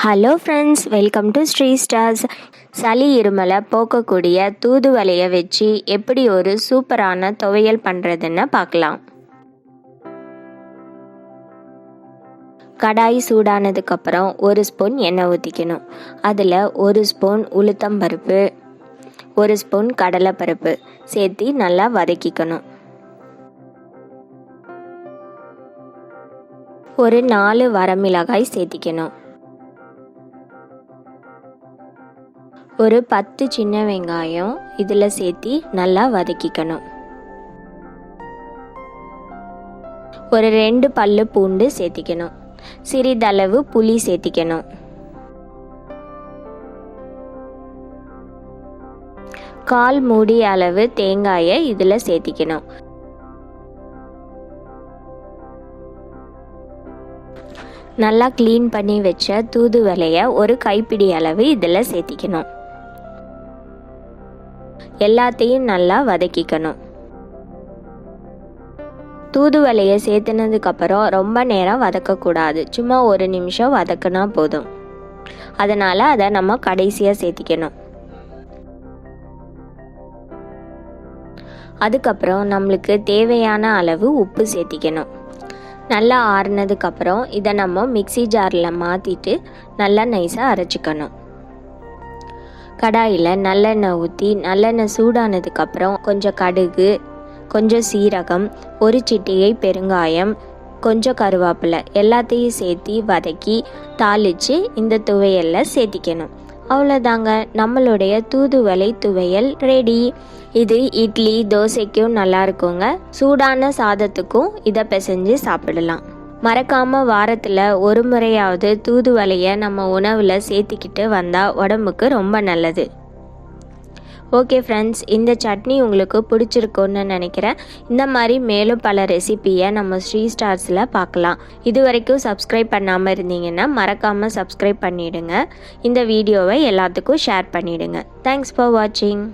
Hello friends, welcome to Sri Stars. சளி இருமலை போக்கக்கூடிய தூதுவளையை வச்சு எப்படி ஒரு சூப்பரான துவையல் பண்ணுறதுன்னு பார்க்கலாம். கடாய் சூடானதுக்கப்புறம் 1 ஸ்பூன் எண்ணெய் ஊற்றிக்கணும். அதில் 1 ஸ்பூன் உளுத்தம்பருப்பு, 1 ஸ்பூன் கடலைப்பருப்பு சேர்த்து நல்லா வதக்கிக்கணும். ஒரு 4 வரமிளகாய் சேர்த்திக்கணும். ஒரு 10 சின்ன வெங்காயம் இதில் சேர்த்தி நல்லா வதக்கிக்கணும். ஒரு 2 பல்லு பூண்டு சேர்த்திக்கணும். சிறிதளவு புளி சேர்த்திக்கணும். 1/4 மூடி அளவு தேங்காயை இதில் சேர்த்திக்கணும். நல்லா க்ளீன் பண்ணி வச்ச தூதுவளையை ஒரு கைப்பிடி அளவு இதில் சேர்த்திக்கணும். எல்லாத்தையும் நல்லா வதக்கிக்கணும். தூதுவளையை சேர்த்துனதுக்கப்புறம் ரொம்ப நேரம் வதக்கக்கூடாது. சும்மா 1 நிமிஷம் வதக்குனா போதும். அதனால் அதை நம்ம கடைசியாக சேர்த்திக்கணும். அதுக்கப்புறம் நம்மளுக்கு தேவையான அளவு உப்பு சேர்த்திக்கணும். நல்லா ஆறுனதுக்கப்புறம் இதை நம்ம மிக்ஸி ஜாரில் மாற்றிட்டு நல்லா நைஸாக அரைச்சிக்கணும். கடாயில் நல்லெண்ணெய் ஊற்றி நல்லெண்ணெய் சூடானதுக்கப்புறம் கொஞ்சம் கடுகு, கொஞ்சம் சீரகம், 1 சிட்டிகை பெருங்காயம், கொஞ்சம் கருவேப்பிலை எல்லாத்தையும் சேர்த்து வதக்கி தாளித்து இந்த துவையலில் சேர்த்திக்கணும். அவ்வளோதாங்க, நம்மளுடைய தூதுவளை துவையல் ரெடி. இது இட்லி, தோசைக்கும் நல்லா இருக்குங்க. சூடான சாதத்துக்கும் இதை பிசைஞ்சு சாப்பிடலாம். மறக்காமல் வாரத்தில் 1 முறையாவது தூதுவளையை நம்ம உணவில் சேர்த்திக்கிட்டு வந்தால் உடம்புக்கு ரொம்ப நல்லது. ஓகே ஃப்ரெண்ட்ஸ், இந்த சட்னி உங்களுக்கு பிடிச்சிருக்குன்னு நினைக்கிறேன். இந்த மாதிரி மேலும் பல ரெசிபியை நம்ம ஸ்ரீஸ்டார்ஸில் பார்க்கலாம். இது வரைக்கும் சப்ஸ்கிரைப் பண்ணாமல் இருந்தீங்கன்னா மறக்காமல் சப்ஸ்கிரைப் பண்ணிவிடுங்க. இந்த வீடியோவை எல்லாத்துக்கும் ஷேர் பண்ணிவிடுங்க. தேங்க்ஸ் ஃபார் வாட்சிங்.